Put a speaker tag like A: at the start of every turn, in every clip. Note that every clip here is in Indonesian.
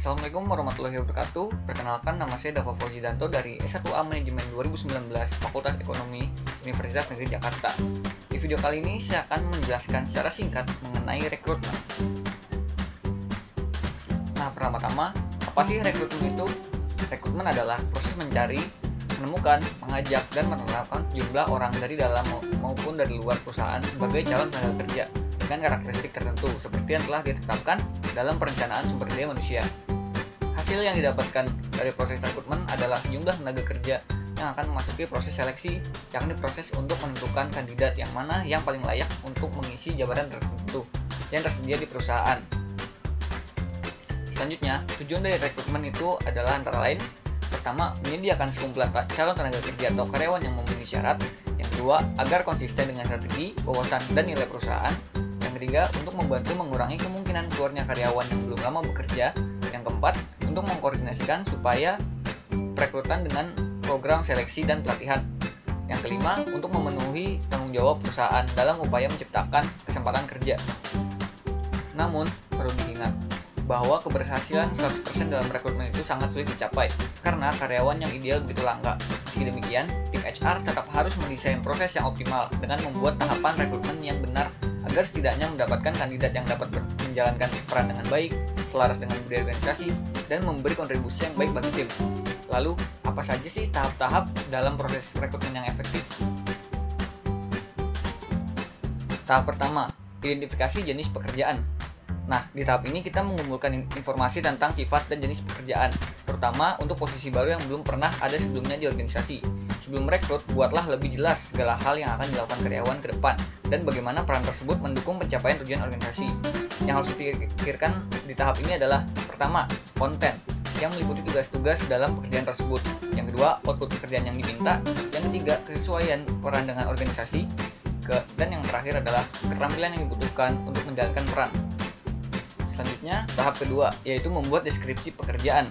A: Assalamualaikum warahmatullahi wabarakatuh. Perkenalkan, nama saya Dava Fauzidanto dari S1A Manajemen 2019 Fakultas Ekonomi Universitas Negeri Jakarta. Di video kali ini saya akan menjelaskan secara singkat mengenai rekrutmen. Nah, pertama-tama, apa sih rekrutmen itu? Rekrutmen adalah proses mencari, menemukan, mengajak, dan menetapkan jumlah orang dari dalam maupun dari luar perusahaan sebagai calon tenaga kerja dengan karakteristik tertentu seperti yang telah ditetapkan dalam perencanaan sumber daya manusia. Hasil yang didapatkan dari proses rekrutmen adalah jumlah tenaga kerja yang akan memasuki proses seleksi, yakni proses untuk menentukan kandidat yang mana yang paling layak untuk mengisi jabatan tertentu yang tersedia di perusahaan. Selanjutnya, tujuan dari rekrutmen itu adalah antara lain: pertama, menyediakan sekumpulan calon tenaga kerja atau karyawan yang memenuhi syarat. Yang kedua, agar konsisten dengan strategi, wawasan, dan nilai perusahaan. Yang ketiga, untuk membantu mengurangi kemungkinan keluarnya karyawan yang belum lama bekerja. Yang keempat, untuk mengkoordinasikan supaya perekrutan dengan program seleksi dan pelatihan. Yang kelima, untuk memenuhi tanggung jawab perusahaan dalam upaya menciptakan kesempatan kerja. Namun, perlu diingat bahwa keberhasilan 100% dalam rekrutmen itu sangat sulit dicapai karena karyawan yang ideal begitu langka. Meski demikian, tim HR tetap harus mendesain proses yang optimal dengan membuat tahapan rekrutmen yang benar agar setidaknya mendapatkan kandidat yang dapat menjalankan peran dengan baik, selaras dengan budaya organisasi, dan memberi kontribusi yang baik bagi tim. Lalu, apa saja sih tahap-tahap dalam proses rekrutmen yang efektif? Tahap pertama, identifikasi jenis pekerjaan. Nah, di tahap ini kita mengumpulkan informasi tentang sifat dan jenis pekerjaan, terutama untuk posisi baru yang belum pernah ada sebelumnya di organisasi. Sebelum merekrut, buatlah lebih jelas segala hal yang akan dilakukan karyawan ke depan dan bagaimana peran tersebut mendukung pencapaian tujuan organisasi. Yang harus dipikirkan di tahap ini adalah: pertama, konten yang meliputi tugas-tugas dalam pekerjaan tersebut. Yang kedua, output pekerjaan yang diminta. Yang ketiga, kesesuaian peran dengan organisasi. Dan yang terakhir adalah keterampilan yang dibutuhkan untuk menjalankan peran. Selanjutnya, tahap kedua, yaitu membuat deskripsi pekerjaan.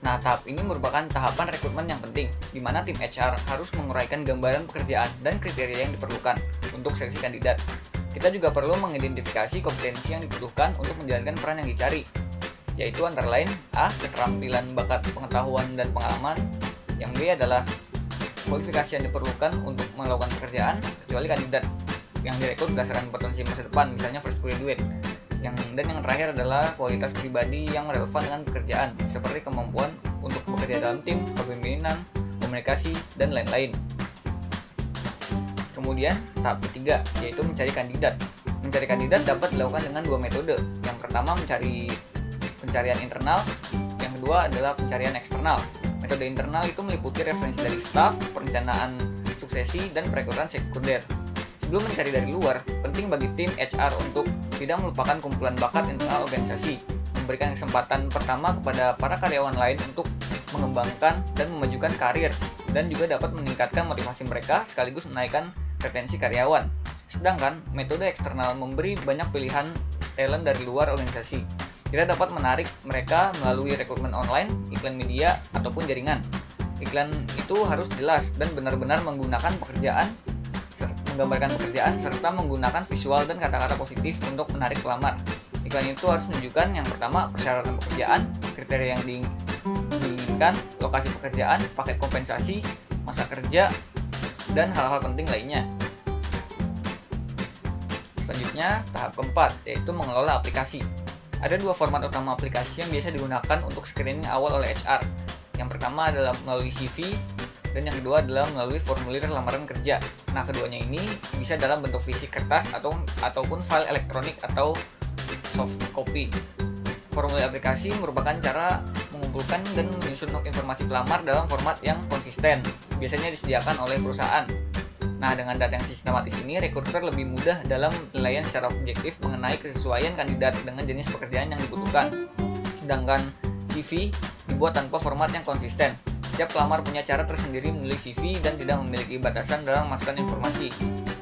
A: Nah, tahap ini merupakan tahapan rekrutmen yang penting, di mana tim HR harus menguraikan gambaran pekerjaan dan kriteria yang diperlukan untuk seleksi kandidat. Kita juga perlu mengidentifikasi kompetensi yang dibutuhkan untuk menjalankan peran yang dicari, yaitu antara lain: A. Keterampilan, bakat, pengetahuan, dan pengalaman. Yang B adalah kualifikasi yang diperlukan untuk melakukan pekerjaan, kecuali kandidat yang direkrut berdasarkan potensi masa depan, misalnya fresh graduate. Dan yang terakhir adalah kualitas pribadi yang relevan dengan pekerjaan, seperti kemampuan untuk bekerja dalam tim, kepemimpinan, komunikasi, dan lain-lain. Kemudian, tahap ketiga, yaitu mencari kandidat. Mencari kandidat dapat dilakukan dengan dua metode. Yang pertama, pencarian internal. Yang kedua adalah pencarian eksternal. Metode internal itu meliputi referensi dari staf, perencanaan suksesi, dan perekrutan sekunder. Sebelum mencari dari luar, penting bagi tim HR untuk tidak melupakan kumpulan bakat internal organisasi, memberikan kesempatan pertama kepada para karyawan lain untuk mengembangkan dan memajukan karir, dan juga dapat meningkatkan motivasi mereka sekaligus menaikkan retensi karyawan. Sedangkan metode eksternal memberi banyak pilihan talent dari luar organisasi. Kita dapat menarik mereka melalui rekrutmen online, iklan media, ataupun jaringan. Iklan itu harus jelas dan benar-benar menggambarkan pekerjaan serta menggunakan visual dan kata-kata positif untuk menarik pelamar. Iklan itu harus menunjukkan yang pertama, persyaratan pekerjaan, kriteria yang diinginkan, lokasi pekerjaan, paket kompensasi, masa kerja, dan hal-hal penting lainnya. Selanjutnya, tahap keempat, yaitu mengelola aplikasi. Ada dua format utama aplikasi yang biasa digunakan untuk screening awal oleh HR. Yang pertama adalah melalui CV, dan yang kedua adalah melalui formulir lamaran kerja. Nah, keduanya ini bisa dalam bentuk fisik kertas ataupun file elektronik atau soft copy. Formulir aplikasi merupakan cara mengumpulkan dan menyusun informasi pelamar dalam format yang konsisten, biasanya disediakan oleh perusahaan. Nah, dengan data yang sistematis ini, rekruter lebih mudah dalam penilaian secara objektif mengenai kesesuaian kandidat dengan jenis pekerjaan yang dibutuhkan. Sedangkan CV dibuat tanpa format yang konsisten. Setiap pelamar punya cara tersendiri menulis CV dan tidak memiliki batasan dalam memasukkan informasi.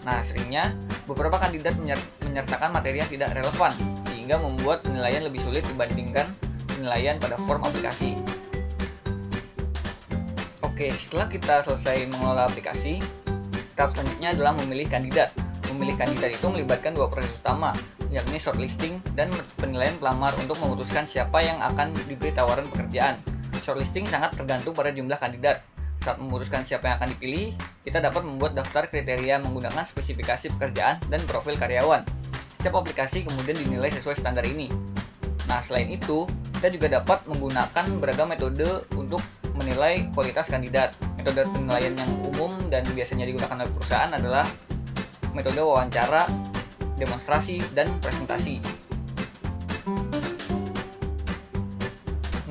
A: Nah, seringnya beberapa kandidat menyertakan materi yang tidak relevan, sehingga membuat penilaian lebih sulit dibandingkan penilaian pada form aplikasi. Oke, setelah kita selesai mengelola aplikasi, tahap selanjutnya adalah memilih kandidat. Memilih kandidat itu melibatkan dua proses utama, yakni shortlisting dan penilaian pelamar untuk memutuskan siapa yang akan diberi tawaran pekerjaan. Shortlisting sangat tergantung pada jumlah kandidat. Saat memutuskan siapa yang akan dipilih, kita dapat membuat daftar kriteria menggunakan spesifikasi pekerjaan dan profil karyawan. Setiap aplikasi kemudian dinilai sesuai standar ini. Nah, selain itu, kita juga dapat menggunakan beragam metode untuk menilai kualitas kandidat. Metode penilaian yang umum dan biasanya digunakan oleh perusahaan adalah metode wawancara, demonstrasi, dan presentasi.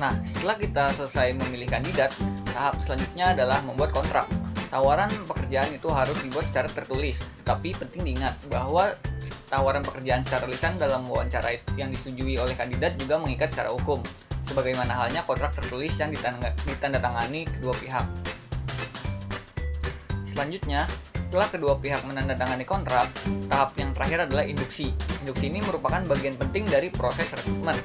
A: Nah, setelah kita selesai memilih kandidat, tahap selanjutnya adalah membuat kontrak. Tawaran pekerjaan itu harus dibuat secara tertulis, tetapi penting diingat bahwa tawaran pekerjaan secara lisan dalam wawancara yang disetujui oleh kandidat juga mengikat secara hukum, sebagaimana halnya kontrak tertulis yang ditandatangani kedua pihak. Selanjutnya, setelah kedua pihak menandatangani kontrak, tahap yang terakhir adalah induksi. Induksi ini merupakan bagian penting dari proses rekrutmen,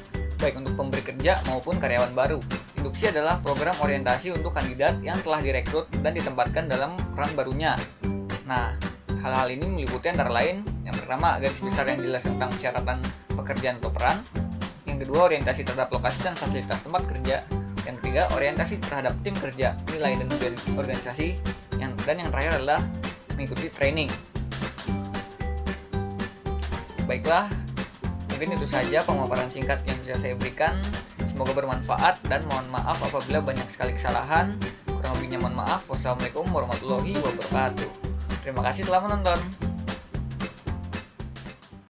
A: baik untuk pemberi kerja maupun karyawan baru. Induksi adalah program orientasi untuk kandidat yang telah direkrut dan ditempatkan dalam peran barunya. Nah, hal-hal ini meliputi antara lain, yang pertama, garis besar yang jelas tentang persyaratan pekerjaan atau peran. Yang kedua, orientasi terhadap lokasi dan fasilitas tempat kerja. Yang ketiga, orientasi terhadap tim kerja, nilai dan tujuan organisasi. Dan yang terakhir adalah mengikuti training. Baiklah, mungkin itu saja pemaparan singkat yang bisa saya berikan. Semoga bermanfaat dan mohon maaf apabila banyak sekali kesalahan. Kurang lebihnya mohon maaf. Wassalamualaikum warahmatullahi wabarakatuh. Terima kasih telah menonton.